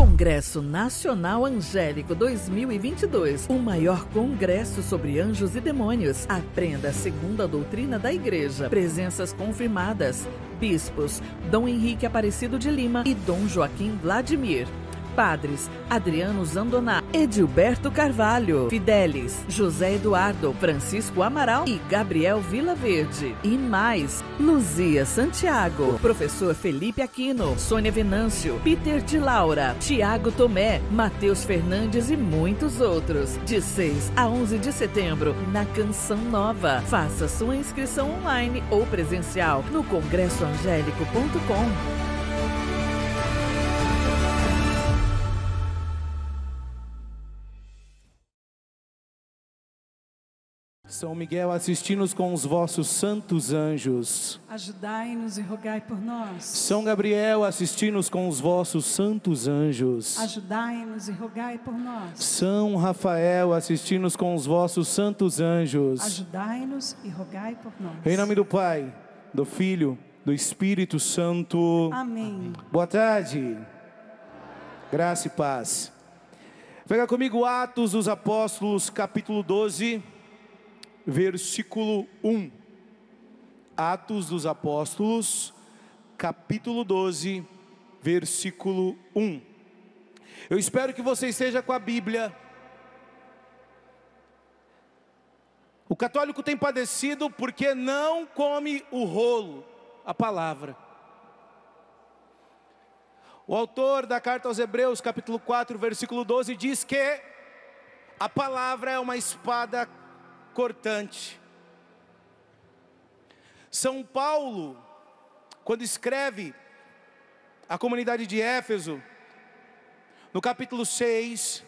Congresso Nacional Angélico 2022, o maior congresso sobre anjos e demônios. Aprenda a segunda doutrina da Igreja. Presenças confirmadas: bispos Dom Henrique Aparecido de Lima e Dom Joaquim Vladimir. Padres Adriano Zandoná, Edilberto Carvalho, Fidelis, José Eduardo, Francisco Amaral e Gabriel Vilaverde. E mais, Luzia Santiago, Professor Felipe Aquino, Sônia Venâncio, Peter de Laura, Tiago Tomé, Matheus Fernandes e muitos outros. De 6 a 11 de setembro, na Canção Nova. Faça sua inscrição online ou presencial no congressoangélico.com. São Miguel, assisti-nos com os vossos santos anjos. Ajudai-nos e rogai por nós. São Gabriel, assisti-nos com os vossos santos anjos. Ajudai-nos e rogai por nós. São Rafael, assisti-nos com os vossos santos anjos. Ajudai-nos e rogai por nós. Em nome do Pai, do Filho, do Espírito Santo. Amém. Boa tarde. Graça e paz. Pega comigo Atos dos Apóstolos, capítulo 12. Versículo 1. Atos dos Apóstolos, capítulo 12, versículo 1. Eu espero que você esteja com a Bíblia. O católico tem padecido porque não come o rolo, a palavra. O autor da carta aos Hebreus, capítulo 4, versículo 12, diz que a palavra é uma espada cortante. São Paulo, quando escreve à comunidade de Éfeso, no capítulo 6,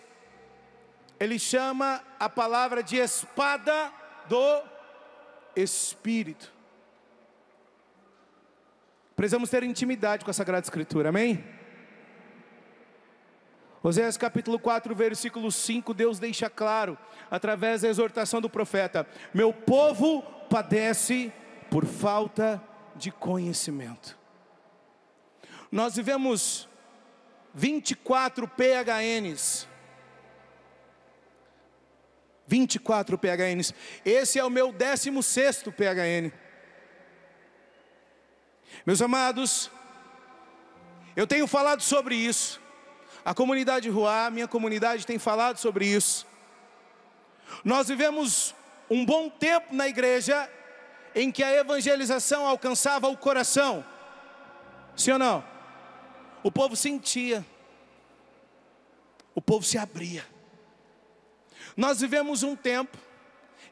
ele chama a palavra de espada do Espírito. Precisamos ter intimidade com a Sagrada Escritura, amém? Oséias capítulo 4, versículo 5, Deus deixa claro, através da exortação do profeta: meu povo padece por falta de conhecimento. Nós vivemos 24 PHNs. 24 PHNs. Esse é o meu 16º PHN. Meus amados, eu tenho falado sobre isso. A comunidade Ruá, minha comunidade, tem falado sobre isso. Nós vivemos um bom tempo na igreja em que a evangelização alcançava o coração. Sim ou não? O povo sentia. O povo se abria. Nós vivemos um tempo,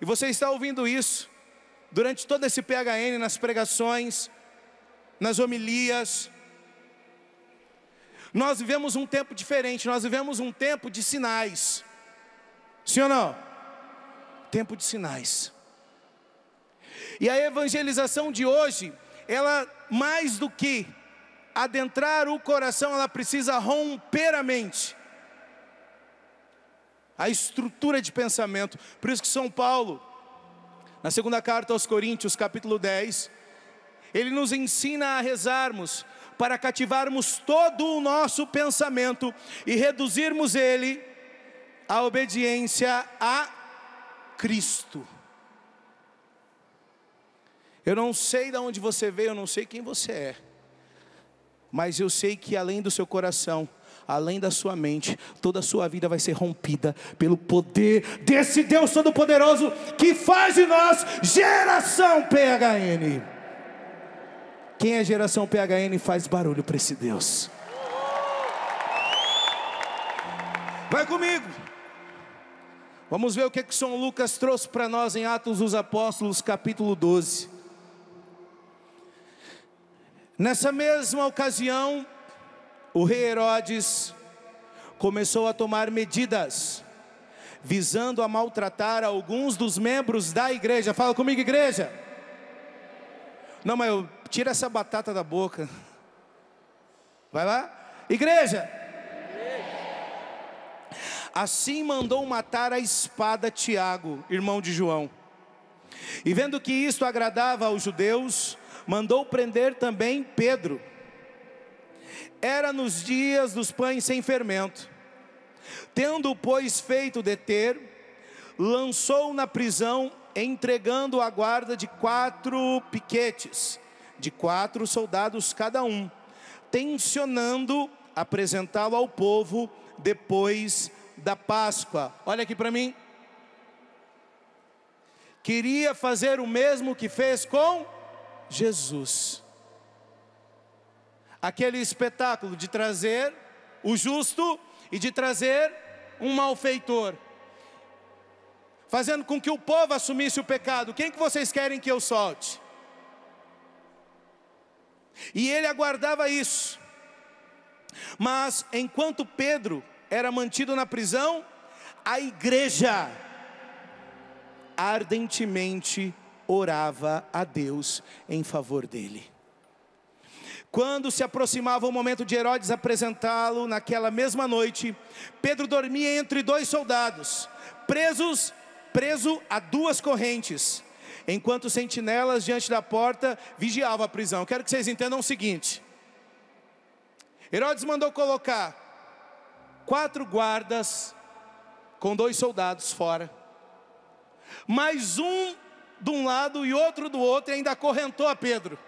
e você está ouvindo isso, durante todo esse PHN, nas pregações, nas homilias. Nós vivemos um tempo diferente, nós vivemos um tempo de sinais. Sim ou não? Tempo de sinais. E a evangelização de hoje, ela mais do que adentrar o coração, ela precisa romper a mente, a estrutura de pensamento. Por isso que São Paulo, na segunda carta aos Coríntios, capítulo 10, ele nos ensina a rezarmos para cativarmos todo o nosso pensamento e reduzirmos ele à obediência a Cristo. Eu não sei de onde você veio, eu não sei quem você é, mas eu sei que além do seu coração, além da sua mente, toda a sua vida vai ser rompida pelo poder desse Deus Todo-Poderoso que faz de nós geração PHN. Quem é geração PHN faz barulho para esse Deus. Vai comigo. Vamos ver o que São Lucas trouxe para nós em Atos dos Apóstolos, capítulo 12. Nessa mesma ocasião, o rei Herodes começou a tomar medidas, visando a maltratar alguns dos membros da igreja. Fala comigo, igreja. Não, mas eu tira essa batata da boca. Vai lá, igreja. Assim mandou matar a espada Tiago, irmão de João. E vendo que isto agradava aos judeus, mandou prender também Pedro. Era nos dias dos pães sem fermento. Tendo, pois, feito deter, lançou na prisão, entregando a guarda de 4 piquetes, de 4 soldados cada um, tencionando apresentá-lo ao povo depois da Páscoa. Olha aqui para mim. Queria fazer o mesmo que fez com Jesus. Aquele espetáculo de trazer o justo e de trazer um malfeitor, fazendo com que o povo assumisse o pecado. Quem que vocês querem que eu solte? E ele aguardava isso. Mas enquanto Pedro era mantido na prisão, a igreja ardentemente orava a Deus em favor dele. Quando se aproximava o momento de Herodes apresentá-lo, naquela mesma noite, Pedro dormia entre 2 soldados, preso a 2 correntes, enquanto sentinelas diante da porta vigiavam a prisão. Quero que vocês entendam o seguinte: Herodes mandou colocar 4 guardas com 2 soldados fora, mais um de um lado e outro do outro, e ainda acorrentou a Pedro.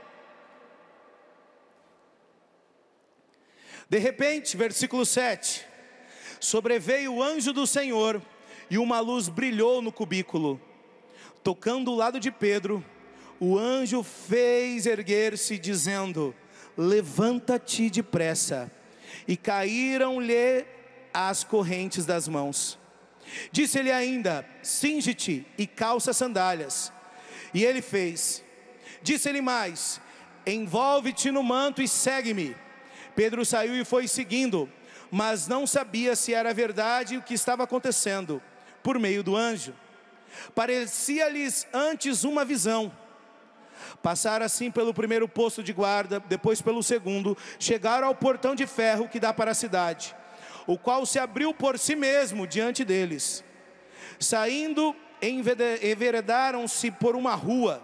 De repente, versículo 7, sobreveio o anjo do Senhor, e uma luz brilhou no cubículo. Tocando o lado de Pedro, o anjo fez erguer-se, dizendo: levanta-te depressa. E caíram-lhe as correntes das mãos. Disse-lhe ainda: cinge-te e calça as sandálias. E ele fez. Disse-lhe mais: envolve-te no manto e segue-me. Pedro saiu e foi seguindo, mas não sabia se era verdade o que estava acontecendo, por meio do anjo. Parecia-lhes antes uma visão. Passaram assim pelo primeiro posto de guarda, depois pelo segundo, chegaram ao portão de ferro que dá para a cidade, o qual se abriu por si mesmo diante deles. Saindo, enveredaram-se por uma rua,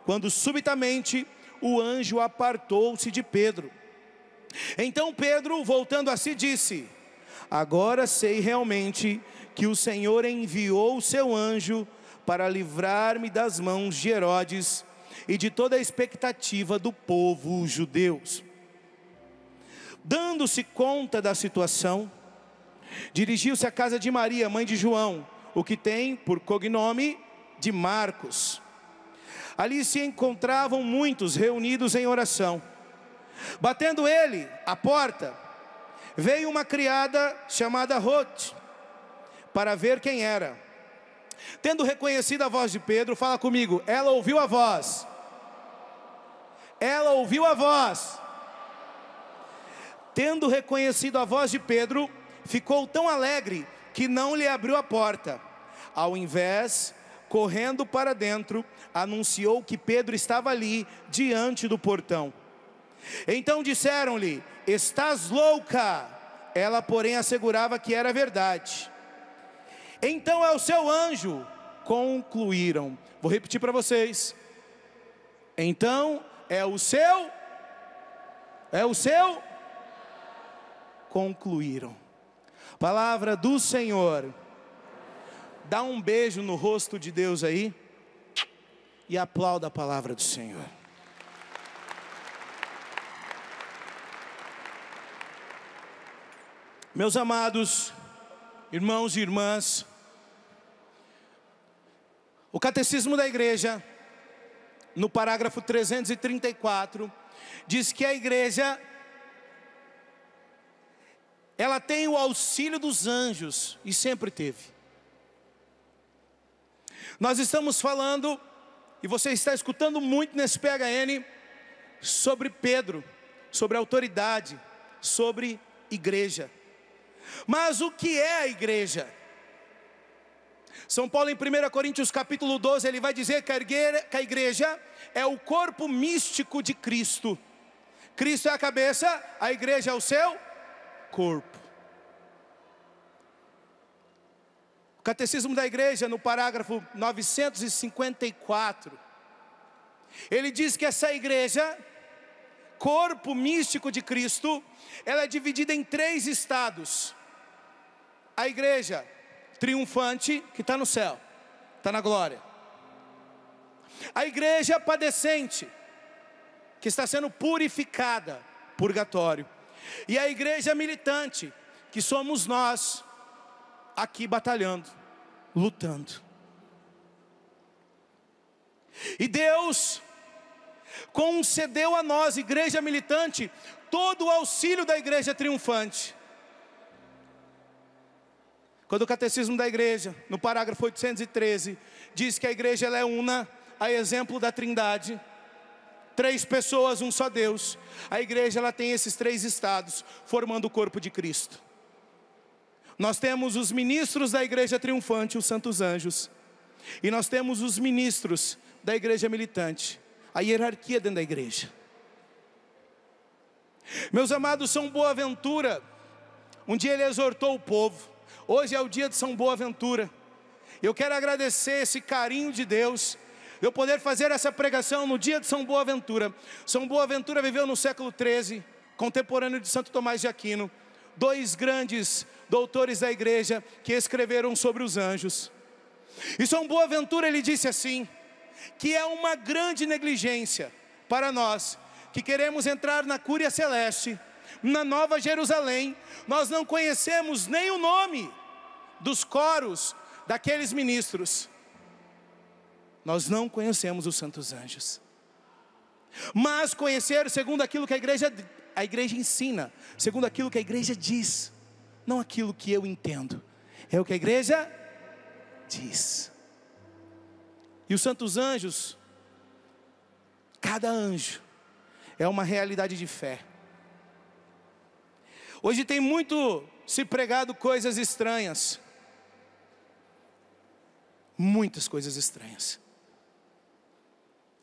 quando subitamente o anjo apartou-se de Pedro. Então Pedro, voltando a si, disse: agora sei realmente que o Senhor enviou o seu anjo para livrar-me das mãos de Herodes e de toda a expectativa do povo judeus. Dando-se conta da situação, dirigiu-se à casa de Maria, mãe de João, o que tem por cognome de Marcos. Ali se encontravam muitos reunidos em oração. Batendo ele a porta, veio uma criada chamada Rode, para ver quem era. Tendo reconhecido a voz de Pedro, fala comigo, ela ouviu a voz. Ela ouviu a voz. Tendo reconhecido a voz de Pedro, ficou tão alegre que não lhe abriu a porta. Ao invés, correndo para dentro, anunciou que Pedro estava ali, diante do portão. Então disseram-lhe: estás louca? Ela, porém, assegurava que era verdade. Então é o seu anjo, concluíram. Vou repetir para vocês. Então é o seu, concluíram. Palavra do Senhor. Dá um beijo no rosto de Deus aí e aplauda a palavra do Senhor. Meus amados irmãos e irmãs, o Catecismo da Igreja, no parágrafo 334, diz que a igreja, ela tem o auxílio dos anjos, e sempre teve. Nós estamos falando, e você está escutando muito nesse PHN, sobre Pedro, sobre autoridade, sobre igreja. Mas o que é a igreja? São Paulo em 1 Coríntios capítulo 12, ele vai dizer que a igreja é o corpo místico de Cristo. Cristo é a cabeça, a igreja é o seu corpo. O Catecismo da Igreja, no parágrafo 954, ele diz que essa igreja corpo místico de Cristo, ela é dividida em 3 estados. A igreja triunfante, que está no céu, está na glória. A igreja padecente, que está sendo purificada, purgatório. E a igreja militante, que somos nós, aqui batalhando, lutando. E Deus concedeu a nós, igreja militante, todo o auxílio da igreja triunfante. Quando o catecismo da igreja, no parágrafo 813, diz que a igreja ela é una, a exemplo da Trindade, 3 pessoas, um só Deus. A igreja ela tem esses 3 estados, formando o corpo de Cristo. Nós temos os ministros da igreja triunfante, os santos anjos. E nós temos os ministros da igreja militante, a hierarquia dentro da igreja. Meus amados, São Boaventura, um dia ele exortou o povo. Hoje é o dia de São Boaventura. Eu quero agradecer esse carinho de Deus, eu poder fazer essa pregação no dia de São Boaventura. São Boaventura viveu no século XIII, contemporâneo de Santo Tomás de Aquino. 2 grandes doutores da igreja que escreveram sobre os anjos. E São Boaventura ele disse assim, que é uma grande negligência para nós, que queremos entrar na Cúria Celeste, na Nova Jerusalém, nós não conhecemos nem o nome dos coros daqueles ministros. Nós não conhecemos os santos anjos. Mas conhecer segundo aquilo que a igreja ensina, segundo aquilo que a igreja diz, não aquilo que eu entendo, é o que a igreja diz. E os santos anjos, cada anjo é uma realidade de fé. Hoje tem muito se pregado coisas estranhas, muitas coisas estranhas.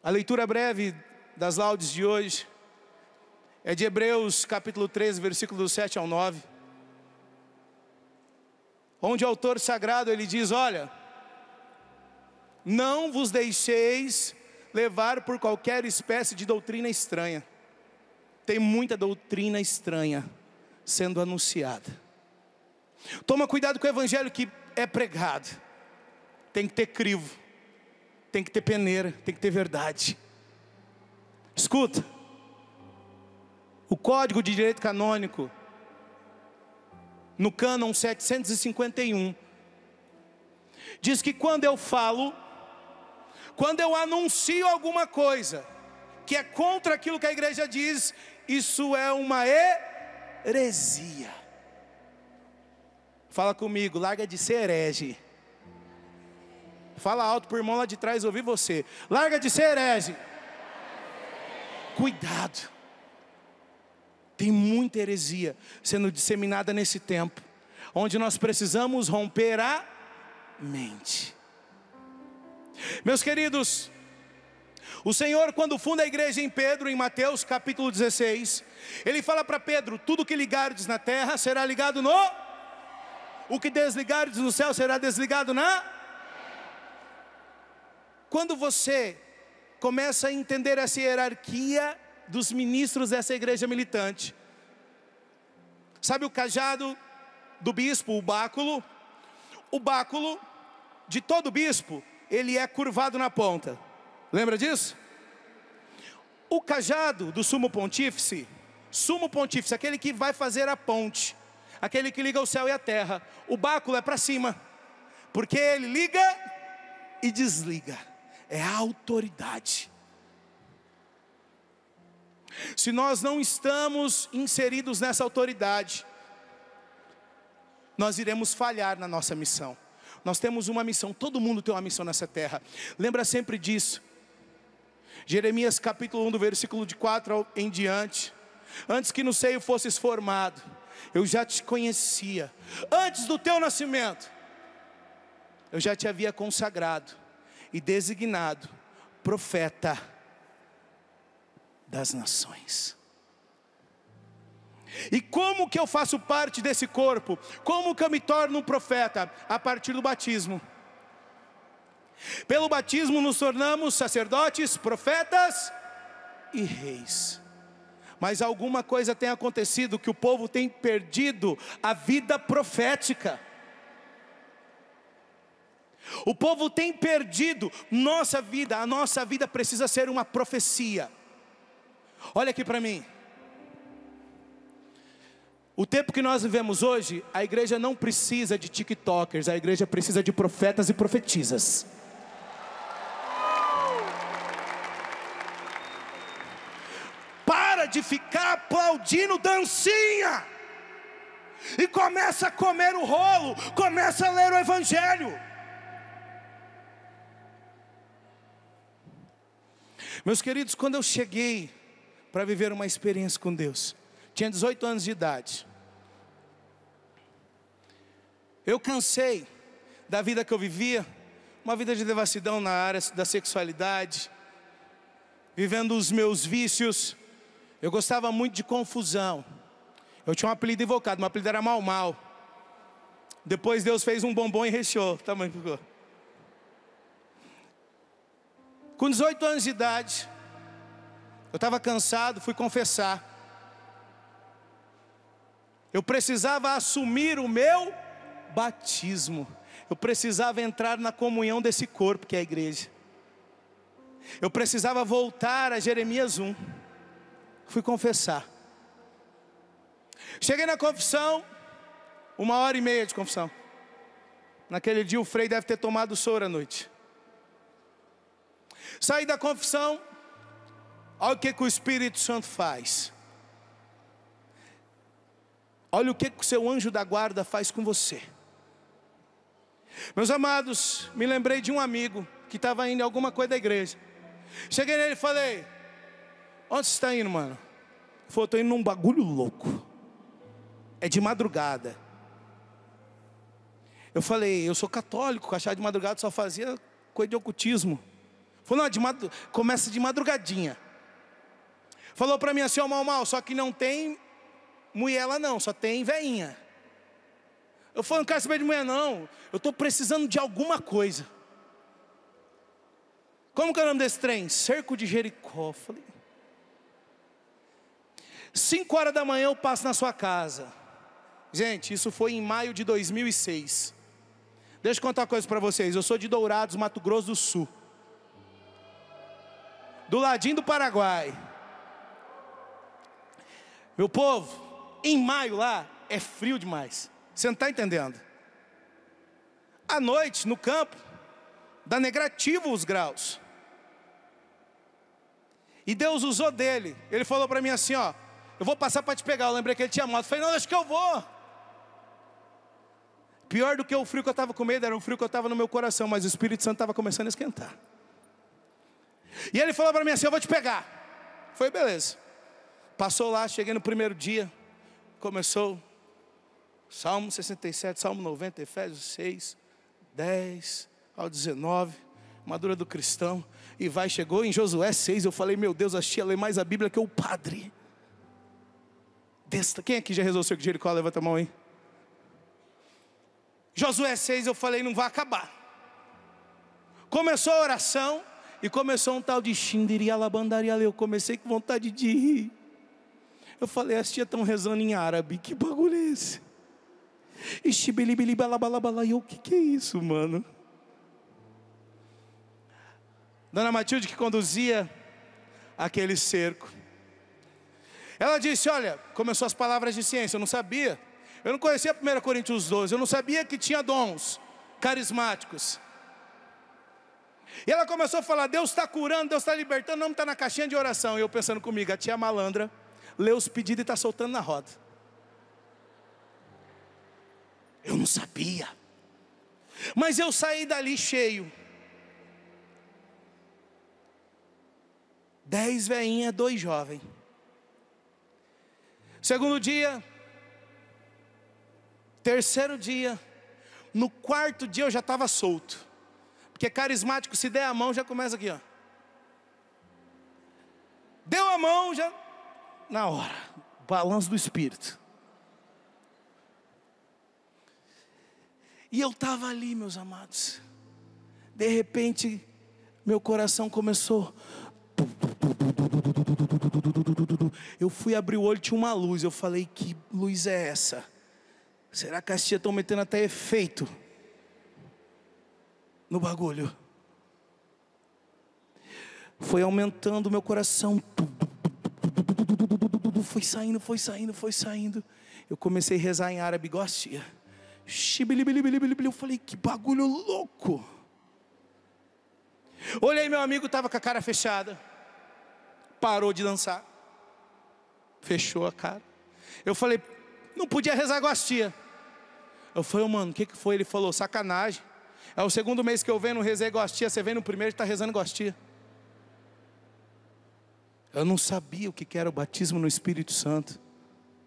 A leitura breve das laudes de hoje é de Hebreus capítulo 13, versículo do 7 ao 9. Onde o autor sagrado ele diz, olha, não vos deixeis levar por qualquer espécie de doutrina estranha. Tem muita doutrina estranha sendo anunciada. Toma cuidado com o evangelho que é pregado. Tem que ter crivo, tem que ter peneira, tem que ter verdade. Escuta, o Código de Direito Canônico, no cânon 751, diz que quando eu falo, quando eu anuncio alguma coisa que é contra aquilo que a igreja diz, isso é uma heresia. Fala comigo, larga de ser herege. Fala alto para o irmão lá de trás ouvir você. Larga de ser herege. Cuidado. Tem muita heresia sendo disseminada nesse tempo, onde nós precisamos romper a mente. Meus queridos, o Senhor quando funda a igreja em Pedro, em Mateus capítulo 16, Ele fala para Pedro, tudo que ligardes na terra será ligado no... O que desligardes no céu será desligado na... Quando você começa a entender essa hierarquia dos ministros dessa igreja militante, sabe o cajado do bispo, o báculo? O báculo de todo bispo, ele é curvado na ponta. Lembra disso? O cajado do sumo pontífice, aquele que vai fazer a ponte, aquele que liga o céu e a terra, o báculo é para cima, porque ele liga e desliga. É a autoridade. Se nós não estamos inseridos nessa autoridade, nós iremos falhar na nossa missão. Nós temos uma missão, todo mundo tem uma missão nessa terra. Lembra sempre disso. Jeremias capítulo 1, do versículo de 4 em diante. Antes que no seio fosses formado, eu já te conhecia. Antes do teu nascimento, eu já te havia consagrado e designado profeta das nações. E como que eu faço parte desse corpo? Como que eu me torno um profeta? A partir do batismo. Pelo batismo nos tornamos sacerdotes, profetas e reis. Mas alguma coisa tem acontecido que o povo tem perdido a vida profética. O povo tem perdido nossa vida. A nossa vida precisa ser uma profecia. Olha aqui para mim. O tempo que nós vivemos hoje, a igreja não precisa de tiktokers, a igreja precisa de profetas e profetisas. Para de ficar aplaudindo dancinha e começa a comer o rolo, começa a ler o evangelho. Meus queridos, quando eu cheguei para viver uma experiência com Deus, tinha 18 anos de idade. Eu cansei da vida que eu vivia, uma vida de devassidão na área da sexualidade, vivendo os meus vícios. Eu gostava muito de confusão. Eu tinha um apelido invocado, meu apelido era Mal Mal. Depois Deus fez um bombom e recheou, tamanho que ficou. Com 18 anos de idade, eu estava cansado, fui confessar. Eu precisava assumir o meu batismo. Eu precisava entrar na comunhão desse corpo que é a igreja. Eu precisava voltar a Jeremias 1. Fui confessar. Cheguei na confissão, 1h30 de confissão. Naquele dia o Frei deve ter tomado soro à noite. Saí da confissão. Olha o que o Espírito Santo faz. Olha o que o seu anjo da guarda faz com você. Meus amados, me lembrei de um amigo que estava indo em alguma coisa da igreja. Cheguei nele e falei: onde você está indo, mano? Ele falou: estou indo num bagulho louco. É de madrugada. Eu falei: eu sou católico, achar de madrugada só fazia coisa de ocultismo. Ele falou: não, começa de madrugadinha. Falou para mim assim: ó, Mal, só que não tem mulher lá não, só tem veinha. Eu falei: não quero saber de mulher não, eu estou precisando de alguma coisa. Como que é o nome desse trem? Cerco de Jericó. Falei: 5h da manhã eu passo na sua casa. Gente, isso foi em maio de 2006. Deixa eu contar uma coisa para vocês. Eu sou de Dourados, Mato Grosso do Sul, do ladinho do Paraguai. Meu povo, em maio lá é frio demais. Você não está entendendo. À noite, no campo, dá negativo os graus. E Deus usou dele. Ele falou para mim assim, ó: eu vou passar para te pegar. Eu lembrei que ele tinha moto. Eu falei: não, deixa que eu vou. Pior do que o frio que eu estava com medo, era o frio que eu estava no meu coração. Mas o Espírito Santo estava começando a esquentar. E ele falou para mim assim: eu vou te pegar. Foi beleza. Passou lá, cheguei no primeiro dia. Começou Salmo 67, Salmo 90, Efésios 6, 10 ao 19, Madura do Cristão. E chegou em Josué 6, eu falei: meu Deus, achei a ler mais a Bíblia que o padre. Quem aqui já rezou o cerco de Jericó? Levanta a mão aí. Josué 6, eu falei: não vai acabar. Começou a oração e começou um tal de Xindiri Alabandaria. Eu comecei com vontade de rir. Eu falei: as tias estão rezando em árabe, que bagulho é esse? E e eu: que é isso, mano? Dona Matilde, que conduzia aquele cerco, ela disse: olha, começou as palavras de ciência. Eu não sabia, eu não conhecia 1 Coríntios 12, eu não sabia que tinha dons carismáticos. E ela começou a falar: Deus está curando, Deus está libertando, não está na caixinha de oração. E eu pensando comigo: a tia malandra lê os pedidos e está soltando na roda. Eu não sabia. Mas eu saí dali cheio. 10 veinhas, 2 jovens. Segundo dia, terceiro dia, no quarto dia eu já estava solto. Porque carismático, se der a mão, já começa aqui, ó. Deu a mão, já na hora, balanço do Espírito. E eu estava ali, meus amados. De repente, meu coração começou. Eu fui abrir o olho, tinha uma luz. Eu falei, que luz é essa? Será que as tias estão metendo até efeito no bagulho? Foi aumentando o meu coração. Foi saindo, foi saindo, foi saindo. Eu comecei a rezar em árabe igual a tia. Eu falei, que bagulho louco. Olhei, meu amigo estava com a cara fechada. Parou de dançar. Fechou a cara. Eu falei, não podia rezar igual as tia. Eu falei, mano, o que foi? Ele falou, sacanagem. É o segundo mês que eu venho, não rezei igual as tia. Você vem no primeiro e está rezando igual as tia. Eu não sabia o que era o batismo no Espírito Santo.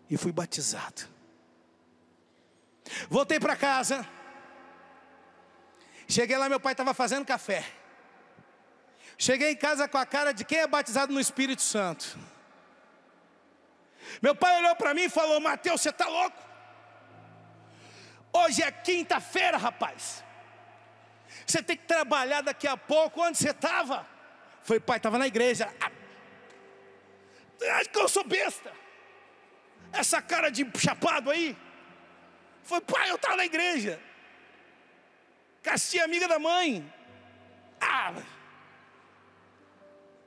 E fui batizado. Voltei para casa. Cheguei lá, meu pai estava fazendo café. Cheguei em casa com a cara de quem é batizado no Espírito Santo. Meu pai olhou para mim e falou, Mateus, você está louco? Hoje é quinta-feira, rapaz. Você tem que trabalhar daqui a pouco. Onde você estava? Falei, pai, estava na igreja. Acho que eu sou besta. Essa cara de chapado aí. Foi, pai, eu estava na igreja. Castia amiga da mãe.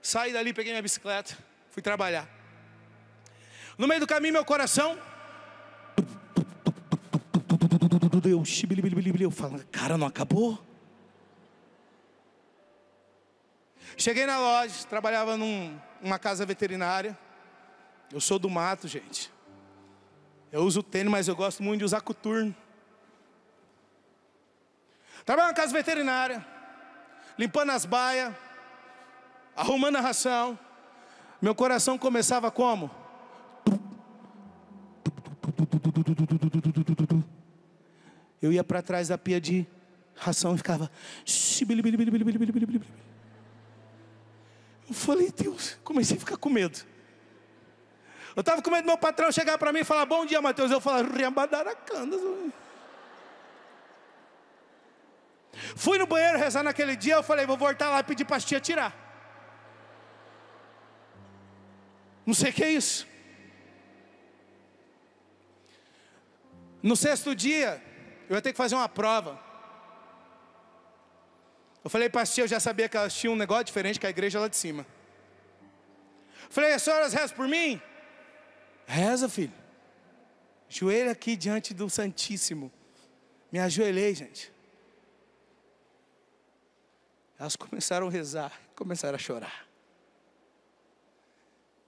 Saí dali, peguei minha bicicleta. Fui trabalhar. No meio do caminho, meu coração. Eu falo, cara, não acabou? Cheguei na loja, trabalhava numa casa veterinária. Eu sou do mato, gente. Eu uso tênis, mas eu gosto muito de usar coturno. Trabalhava na casa veterinária, limpando as baias, arrumando a ração. Meu coração começava como? Eu ia para trás da pia de ração e ficava. Eu falei, Deus, comecei a ficar com medo. Eu estava com medo do meu patrão chegar para mim e falar, bom dia, Mateus. Eu falava, fui no banheiro rezar naquele dia. Eu falei, vou voltar lá e pedir para as tia tirar. Não sei o que é isso. No sexto dia, eu ia ter que fazer uma prova. Eu falei para as tia, eu já sabia que elas tinham um negócio diferente que a igreja lá de cima. Falei, as senhoras rezam por mim? Reza, filho. Joelho aqui diante do Santíssimo. Me ajoelhei, gente. Elas começaram a rezar, começaram a chorar.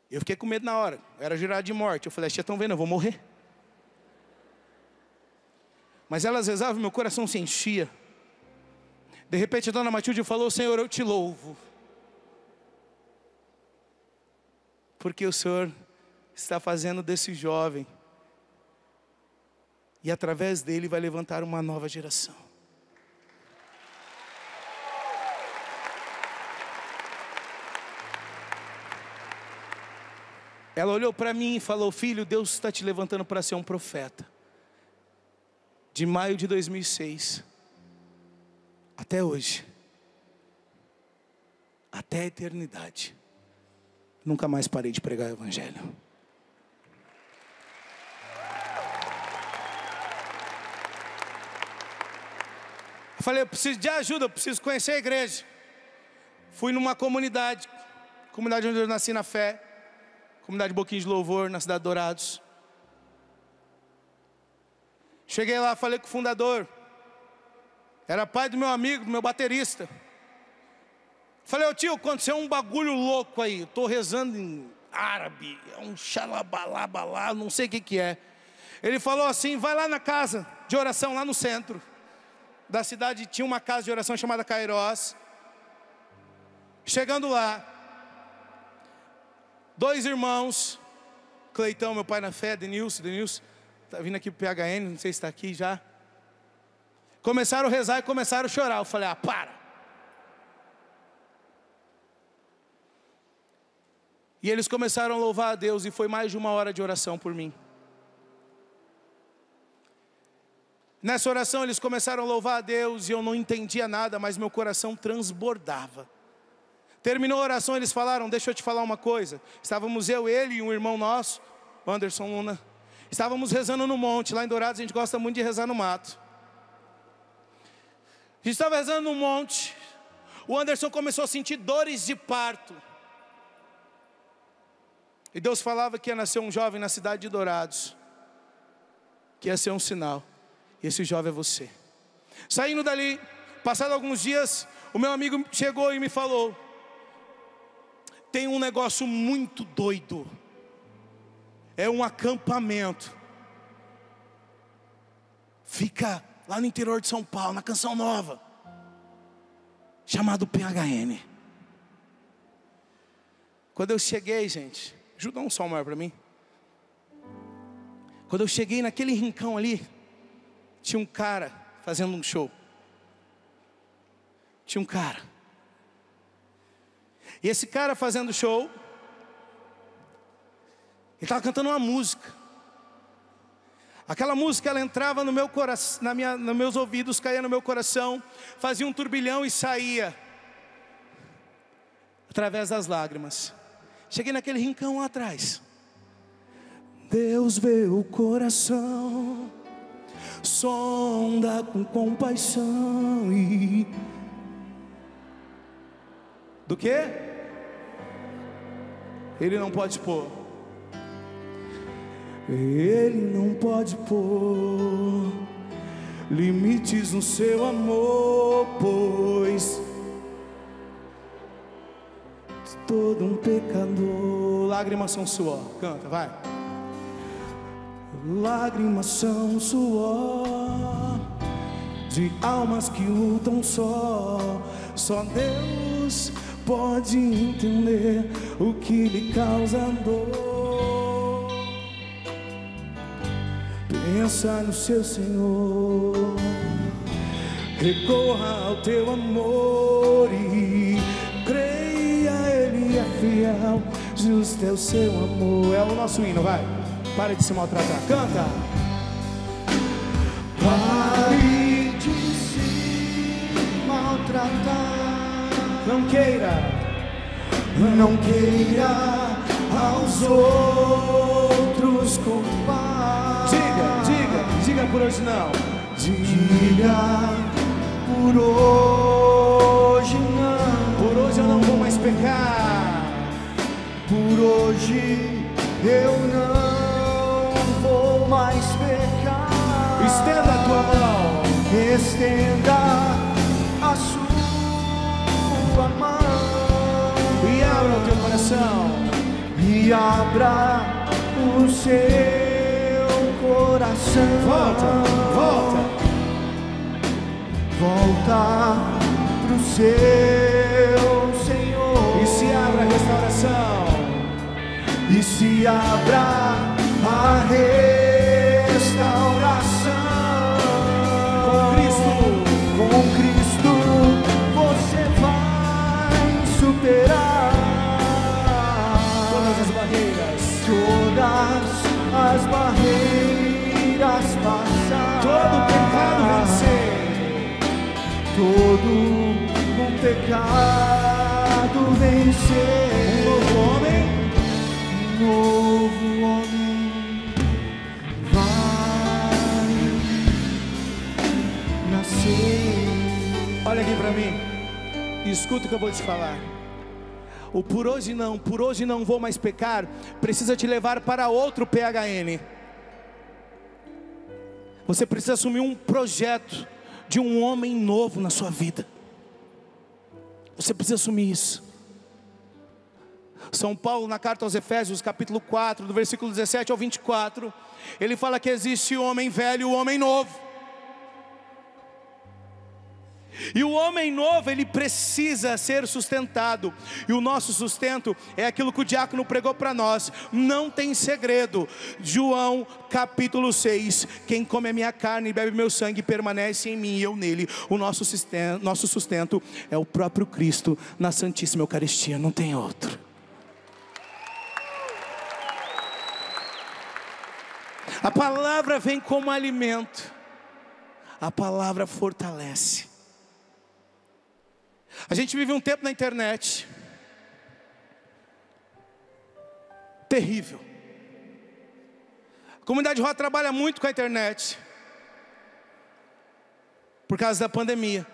Eu fiquei com medo na hora. Eu era jurado de morte. Eu falei, as tia estão vendo, eu vou morrer. Mas elas rezavam, meu coração se enchia. De repente a dona Matilde falou, Senhor, eu te louvo. Porque o Senhor está fazendo desse jovem. E através dele vai levantar uma nova geração. Ela olhou para mim e falou, filho, Deus está te levantando para ser um profeta. De maio de 2006 até hoje, até a eternidade, nunca mais parei de pregar o evangelho. Eu falei, eu preciso de ajuda, eu preciso conhecer a igreja. Fui numa comunidade onde eu nasci na fé, comunidade Boquinha de Louvor, na cidade de Dourados. Cheguei lá, falei com o fundador. Era pai do meu amigo, do meu baterista. Falei, ô tio, aconteceu um bagulho louco aí. Estou rezando em árabe, é um xalabalabalá, não sei o que é. Ele falou assim, vai lá na casa de oração, lá no centro da cidade. Tinha uma casa de oração chamada Cairós. Chegando lá, 2 irmãos, Cleitão, meu pai na fé, Denilson, está vindo aqui para o PHN, não sei se está aqui já. Começaram a rezar e começaram a chorar. Eu falei, para. E eles começaram a louvar a Deus e foi mais de 1 hora de oração por mim. Nessa oração eles começaram a louvar a Deus e eu não entendia nada, mas meu coração transbordava. Terminou a oração, eles falaram: deixa eu te falar uma coisa. Estávamos eu, ele e um irmão nosso, Anderson Luna. Estávamos rezando no monte, lá em Dourados a gente gosta muito de rezar no mato. A gente estava rezando no monte. O Anderson começou a sentir dores de parto. E Deus falava que ia nascer um jovem na cidade de Dourados, que ia ser um sinal. E esse jovem é você. Saindo dali, passado alguns dias, o meu amigo chegou e me falou: tem um negócio muito doido. É um acampamento. Fica lá no interior de São Paulo, na Canção Nova, chamado PHN. Quando eu cheguei, gente, ajuda um som maior para mim. Quando eu cheguei naquele rincão ali, tinha um cara fazendo um show. Tinha um cara. E esse cara fazendo show, ele estava cantando uma música. Aquela música, ela entrava no meu coração, nos meus ouvidos, caía no meu coração, fazia um turbilhão e saía através das lágrimas. Cheguei naquele rincão lá atrás. Deus vê o coração, sonda com compaixão e... Do quê? Ele não pode pôr. Ele não pode pôr limites no seu amor, pois todo um pecador. Lágrimas são suor. Canta, vai. Lágrimas são suor de almas que lutam só. Só Deus pode entender o que lhe causa dor. Pensa no seu Senhor, recorra ao teu amor e creia, Ele é fiel, justo é o seu amor. É o nosso hino, vai. Pare de se maltratar, canta. Pare de se maltratar. Não queira aos outros culpar. Diga por hoje não. Diga por hoje não. Por hoje eu não vou mais pecar. Por hoje eu não vou mais pecar. Estenda a tua mão. Estenda a sua mão. E abra o teu coração. E abra o seu coração. Volta pro seu Senhor. E se abra a restauração. E se abra a restauração. Com Cristo você vai superar todas as barreiras. Passar. Todo pecado vencer. Todo um pecado vencer. Um novo homem vai nascer. Olha aqui para mim, escuta o que eu vou te falar. O por hoje não vou mais pecar, precisa te levar para outro PHN. Você precisa assumir um projeto de um homem novo na sua vida. Você precisa assumir isso. São Paulo, na carta aos Efésios, capítulo 4, do versículo 17 ao 24, ele fala que existe o homem velho e o homem novo. E o homem novo, ele precisa ser sustentado. E o nosso sustento é aquilo que o diácono pregou para nós. Não tem segredo. João capítulo 6. Quem come a minha carne e bebe meu sangue permanece em mim e eu nele. O nosso sustento é o próprio Cristo na Santíssima Eucaristia. Não tem outro. A palavra vem como alimento. A palavra fortalece. A gente vive um tempo na internet terrível. A comunidade Rua trabalha muito com a internet, por causa da pandemia.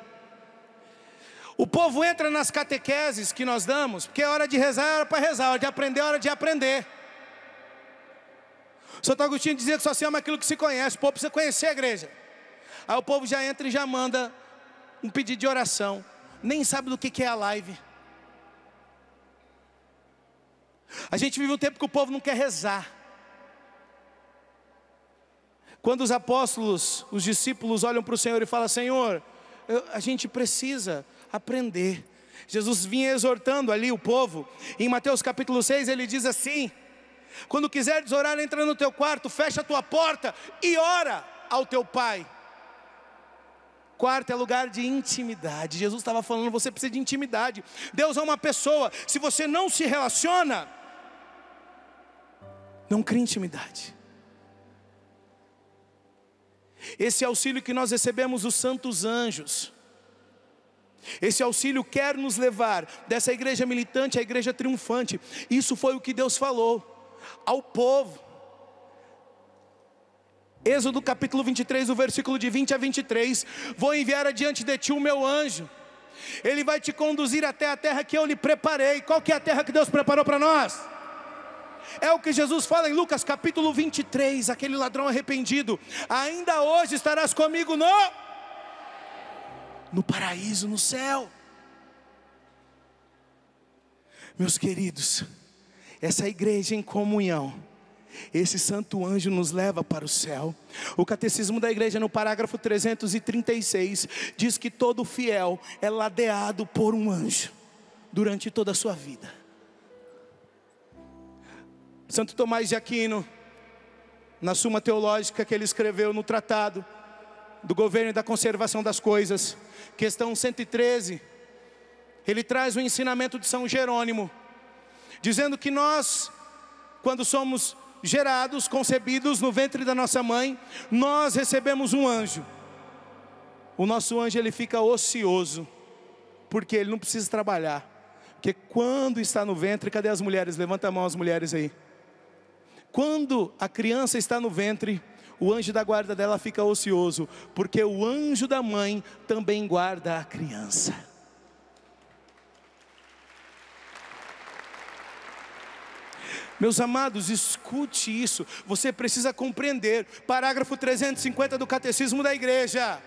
O povo entra nas catequeses que nós damos, porque é hora de rezar, é hora para rezar, é hora de aprender, é hora de aprender. O Santo Agostinho dizia que só se ama aquilo que se conhece. O povo precisa conhecer a igreja. Aí o povo já entra e já manda um pedido de oração. Nem sabe do que é a live. A gente vive um tempo que o povo não quer rezar. Quando os apóstolos, os discípulos olham para o Senhor e falam: Senhor, a gente precisa aprender. Jesus vinha exortando ali o povo. Em Mateus capítulo 6 ele diz assim: quando quiseres orar, entra no teu quarto, fecha a tua porta e ora ao teu Pai. Quarto é lugar de intimidade. Jesus estava falando, você precisa de intimidade. Deus é uma pessoa. Se você não se relaciona, não cria intimidade. Esse auxílio que nós recebemos dos santos anjos, esse auxílio quer nos levar dessa igreja militante à igreja triunfante. Isso foi o que Deus falou ao povo. Êxodo capítulo 23, o versículo de 20 a 23. Vou enviar adiante de ti o meu anjo. Ele vai te conduzir até a terra que eu lhe preparei. Qual que é a terra que Deus preparou para nós? É o que Jesus fala em Lucas capítulo 23. Aquele ladrão arrependido: ainda hoje estarás comigo no paraíso, no céu. Meus queridos, essa igreja em comunhão, esse santo anjo nos leva para o céu. O catecismo da igreja, no parágrafo 336, diz que todo fiel é ladeado por um anjo durante toda a sua vida. Santo Tomás de Aquino, na Suma Teológica que ele escreveu no Tratado do Governo e da Conservação das Coisas, questão 113, ele traz o ensinamento de São Jerônimo, dizendo que nós, quando somos gerados, concebidos no ventre da nossa mãe, nós recebemos um anjo. O nosso anjo, ele fica ocioso, porque ele não precisa trabalhar. Porque quando está no ventre, cadê as mulheres? Levanta a mão as mulheres aí. Quando a criança está no ventre, o anjo da guarda dela fica ocioso, porque o anjo da mãe também guarda a criança. Meus amados, escute isso. Você precisa compreender. Parágrafo 350 do Catecismo da Igreja.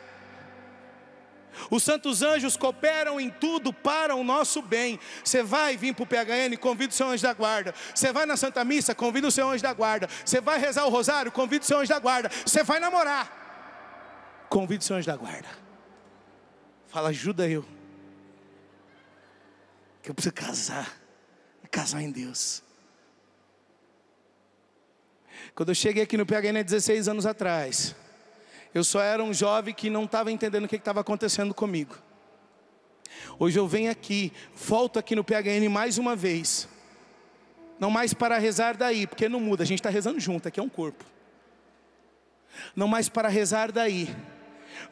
Os santos anjos cooperam em tudo para o nosso bem. Você vai vir para o PHN, convida o seu anjo da guarda. Você vai na Santa Missa, convida o seu anjo da guarda. Você vai rezar o rosário, convida o seu anjo da guarda. Você vai namorar, convida o seu anjo da guarda. Fala: ajuda eu, que eu preciso casar em Deus. Quando eu cheguei aqui no PHN há 16 anos atrás, eu só era um jovem que não estava entendendo o que estava acontecendo comigo. Hoje eu venho aqui, volto aqui no PHN mais uma vez. Não mais para rezar daí, porque não muda, a gente está rezando junto, aqui é um corpo. Não mais para rezar daí,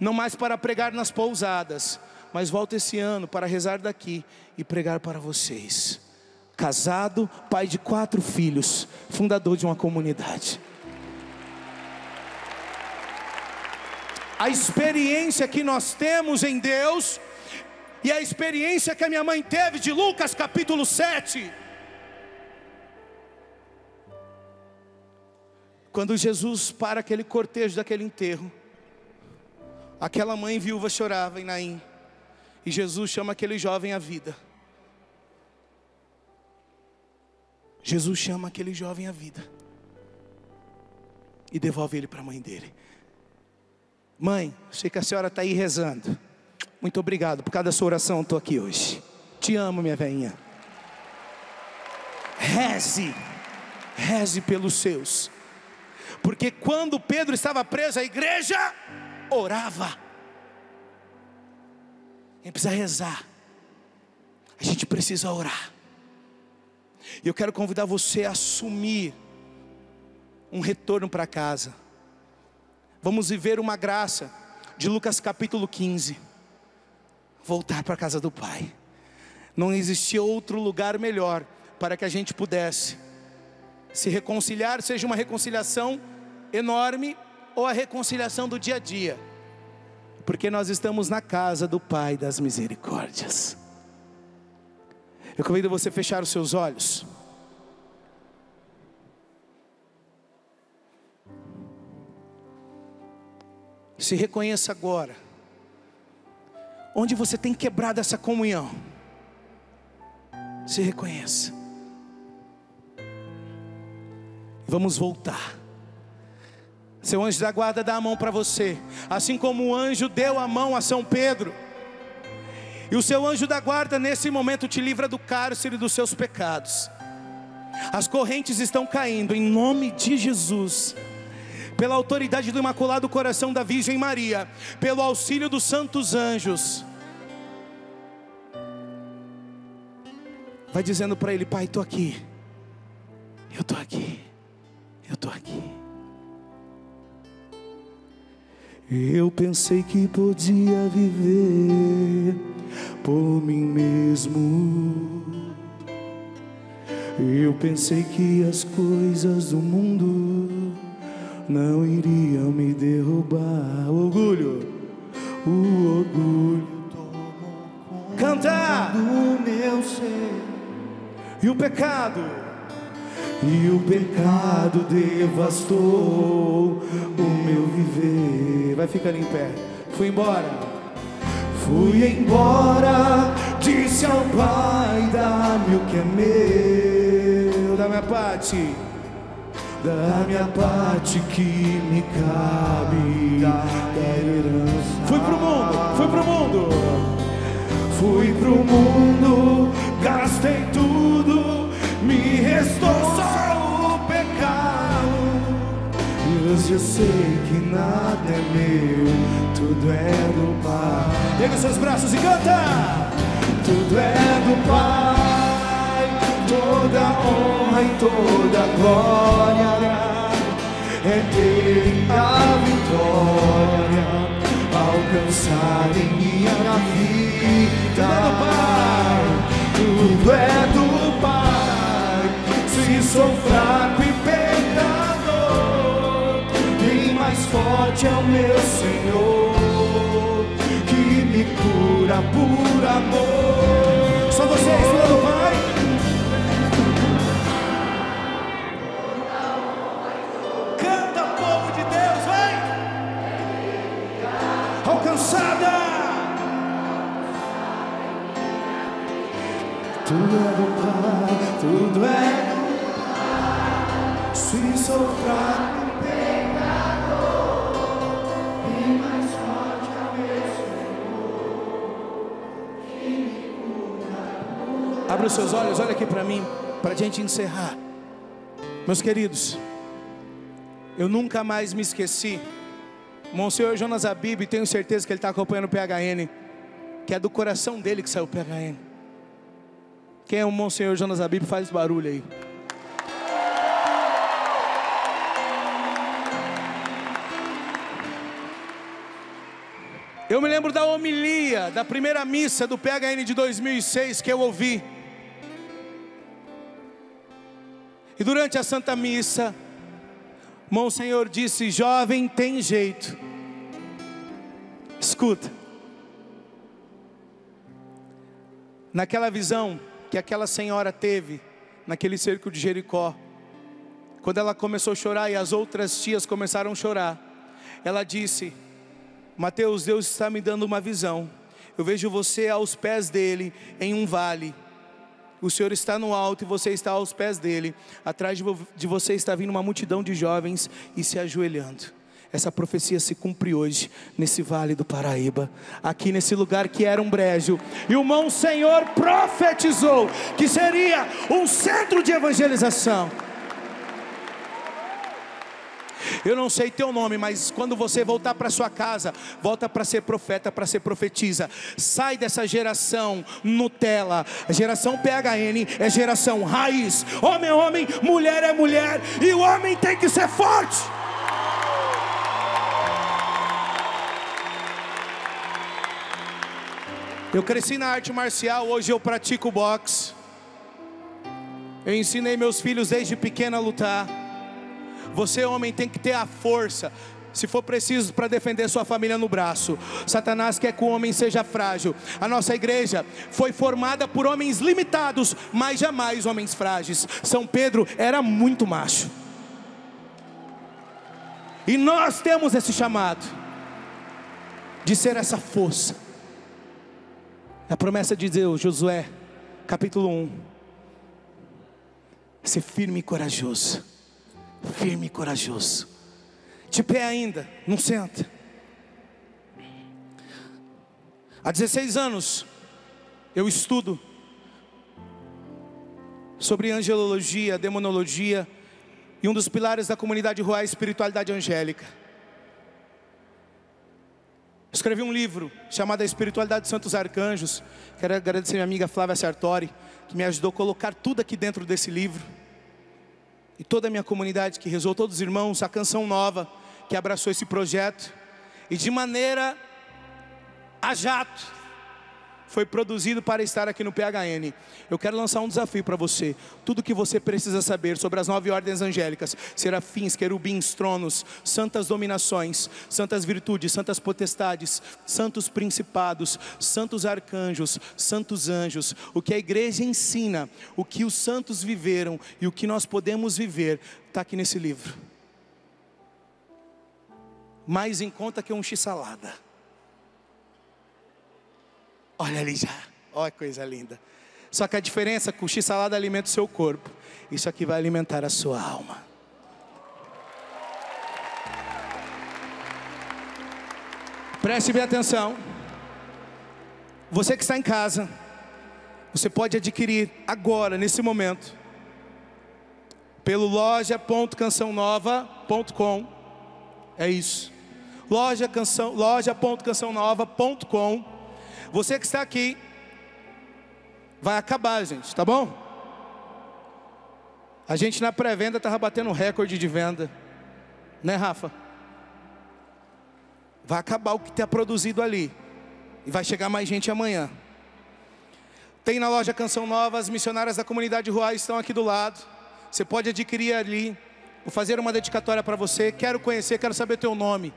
não mais para pregar nas pousadas, mas volto esse ano para rezar daqui e pregar para vocês. Casado, pai de 4 filhos, fundador de uma comunidade. A experiência que nós temos em Deus, e a experiência que a minha mãe teve de Lucas capítulo 7. Quando Jesus para aquele cortejo daquele enterro, aquela mãe viúva chorava em Naim, e Jesus chama aquele jovem à vida. Jesus chama aquele jovem à vida e devolve ele para a mãe dele. Mãe, sei que a senhora está aí rezando. Muito obrigado, por causa da sua oração eu estou aqui hoje. Te amo, minha velhinha. Reze pelos seus. Porque quando Pedro estava preso, a igreja orava. A gente precisa rezar. A gente precisa orar. E eu quero convidar você a assumir um retorno para casa. Vamos viver uma graça de Lucas capítulo 15. Voltar para a casa do Pai. Não existia outro lugar melhor para que a gente pudesse Se reconciliar seja uma reconciliação enorme ou a reconciliação do dia a dia, porque nós estamos na casa do Pai das misericórdias. Eu convido você a fechar os seus olhos. Se reconheça agora, onde você tem quebrado essa comunhão. Se reconheça. Vamos voltar. Seu anjo da guarda dá a mão para você, assim como o anjo deu a mão a São Pedro. E o seu anjo da guarda nesse momento te livra do cárcere dos seus pecados. As correntes estão caindo em nome de Jesus, pela autoridade do Imaculado Coração da Virgem Maria, pelo auxílio dos santos anjos. Vai dizendo para ele: Pai, estou aqui, eu estou aqui, eu estou aqui. Eu pensei que podia viver por mim mesmo. Eu pensei que as coisas do mundo não iriam me derrubar. O orgulho tomou conta do meu ser. E o pecado devastou o meu viver. Vai ficando em pé. Fui embora, disse ao Pai: dá-me o que é meu, da minha parte que me cabe, da herança. Fui pro mundo, gastei tudo, me restou só o pecado. E hoje eu sei que nada é meu, tudo é do Pai. Pega os seus braços e canta! Tudo é do Pai, toda honra e toda glória é dele a vitória alcançar em minha vida. Tudo é do Pai. Se sou fraco e pecador, bem mais forte é o meu Senhor, que me cura por amor. Só vocês, tudo é do Pai. Canta, povo de Deus, vai! Alcançada! Tudo é do Pai, tudo é do Pai. Se sou fraco e pecador, bem mais forte é o meu Senhor, que me cura. Abra os seus olhos, olha aqui para mim, para a gente encerrar. Meus queridos, eu nunca mais me esqueci. Monsenhor Jonas Abib, tenho certeza que ele está acompanhando o PHN, que é do coração dele que saiu o PHN. Quem é o Monsenhor Jonas Abib? Faz barulho aí. Eu me lembro da homilia da primeira missa do PHN de 2006 que eu ouvi. E durante a Santa Missa, Monsenhor disse: jovem, tem jeito. Escuta. Naquela visão que aquela senhora teve naquele cerco de Jericó, quando ela começou a chorar e as outras tias começaram a chorar, ela disse: Mateus, Deus está me dando uma visão. Eu vejo você aos pés dele em um vale. O Senhor está no alto e você está aos pés dele. Atrás de você está vindo uma multidão de jovens e se ajoelhando. Essa profecia se cumpre hoje, nesse vale do Paraíba, aqui nesse lugar que era um brejo. E o Monsenhor profetizou que seria um centro de evangelização. Eu não sei teu nome, mas quando você voltar para sua casa, volta para ser profeta, para ser profetisa. Sai dessa geração Nutella. A geração PHN é geração raiz. Homem é homem, mulher é mulher, e o homem tem que ser forte. Eu cresci na arte marcial, hoje eu pratico boxe. Eu ensinei meus filhos desde pequeno a lutar. Você, homem, tem que ter a força, se for preciso, para defender sua família no braço. Satanás quer que o homem seja frágil. A nossa igreja foi formada por homens limitados, mas jamais homens frágeis. São Pedro era muito macho. E nós temos esse chamado de ser essa força. A promessa de Deus, Josué, capítulo 1. Ser firme e corajoso. Firme e corajoso. De pé ainda, não senta. Há 16 anos eu estudo sobre angelologia, demonologia, e um dos pilares da comunidade Ruá é a espiritualidade angélica. Escrevi um livro chamado A Espiritualidade dos Santos Arcanjos. Quero agradecer a minha amiga Flávia Sartori, que me ajudou a colocar tudo aqui dentro desse livro. E toda a minha comunidade que rezou, todos os irmãos, a Canção Nova, que abraçou esse projeto. E de maneira a jato, foi produzido para estar aqui no PHN. Eu quero lançar um desafio para você. Tudo que você precisa saber sobre as 9 ordens angélicas: serafins, querubins, tronos, santas dominações, santas virtudes, santas potestades, santos principados, santos arcanjos, santos anjos. O que a igreja ensina, o que os santos viveram e o que nós podemos viver, está aqui nesse livro. Mais em conta que um x-salada. Olha ali já, olha que coisa linda. Só que a diferença é que o x-salada alimenta o seu corpo. Isso aqui vai alimentar a sua alma. Preste bem atenção. Você que está em casa, você pode adquirir agora, nesse momento, pelo loja.cançãonova.com. É isso. loja.cançãonova.com. Você que está aqui, vai acabar, gente, tá bom? A gente na pré-venda estava batendo recorde de venda, né, Rafa? Vai acabar o que está produzido ali, e vai chegar mais gente amanhã. Tem na loja Canção Nova, as missionárias da comunidade Ruá estão aqui do lado. Você pode adquirir ali. Vou fazer uma dedicatória para você. Quero conhecer, quero saber teu nome.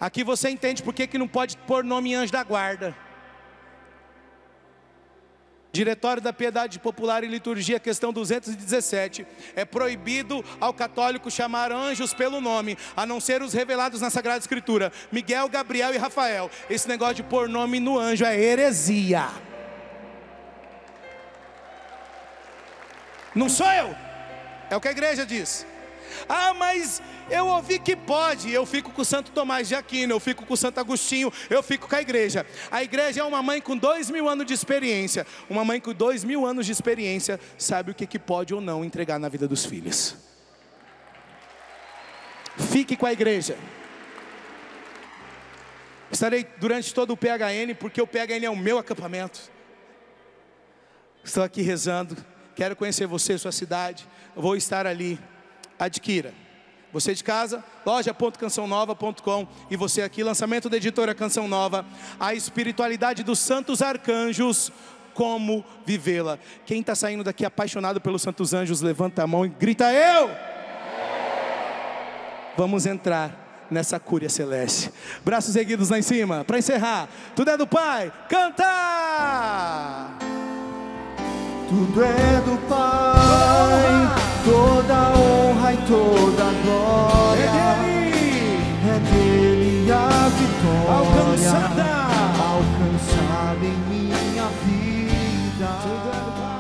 Aqui você entende por que não pode pôr nome em anjo da guarda. Diretório da Piedade Popular e Liturgia, questão 217. É proibido ao católico chamar anjos pelo nome, a não ser os revelados na Sagrada Escritura: Miguel, Gabriel e Rafael. Esse negócio de pôr nome no anjo é heresia. Não sou eu, é o que a igreja diz. Ah, mas eu ouvi que pode. Eu fico com o Santo Tomás de Aquino, eu fico com o Santo Agostinho, eu fico com a igreja. A igreja é uma mãe com 2000 anos de experiência. Uma mãe com 2000 anos de experiência sabe o que pode ou não entregar na vida dos filhos. Fique com a igreja. Estarei durante todo o PHN, porque o PHN é o meu acampamento. Estou aqui rezando. Quero conhecer você, sua cidade. Vou estar ali. Adquira. Você de casa, loja.cançãonova.com. E você aqui, lançamento da editora Canção Nova, A Espiritualidade dos Santos Arcanjos, como vivê-la. Quem está saindo daqui apaixonado pelos santos anjos, levanta a mão e grita: eu! Vamos entrar nessa cúria celeste. Braços erguidos lá em cima, para encerrar. Tudo é do Pai, canta! Tudo é do Pai, toda honra e toda glória. É dele a vitória alcançada em minha vida. Tudo é do Pai.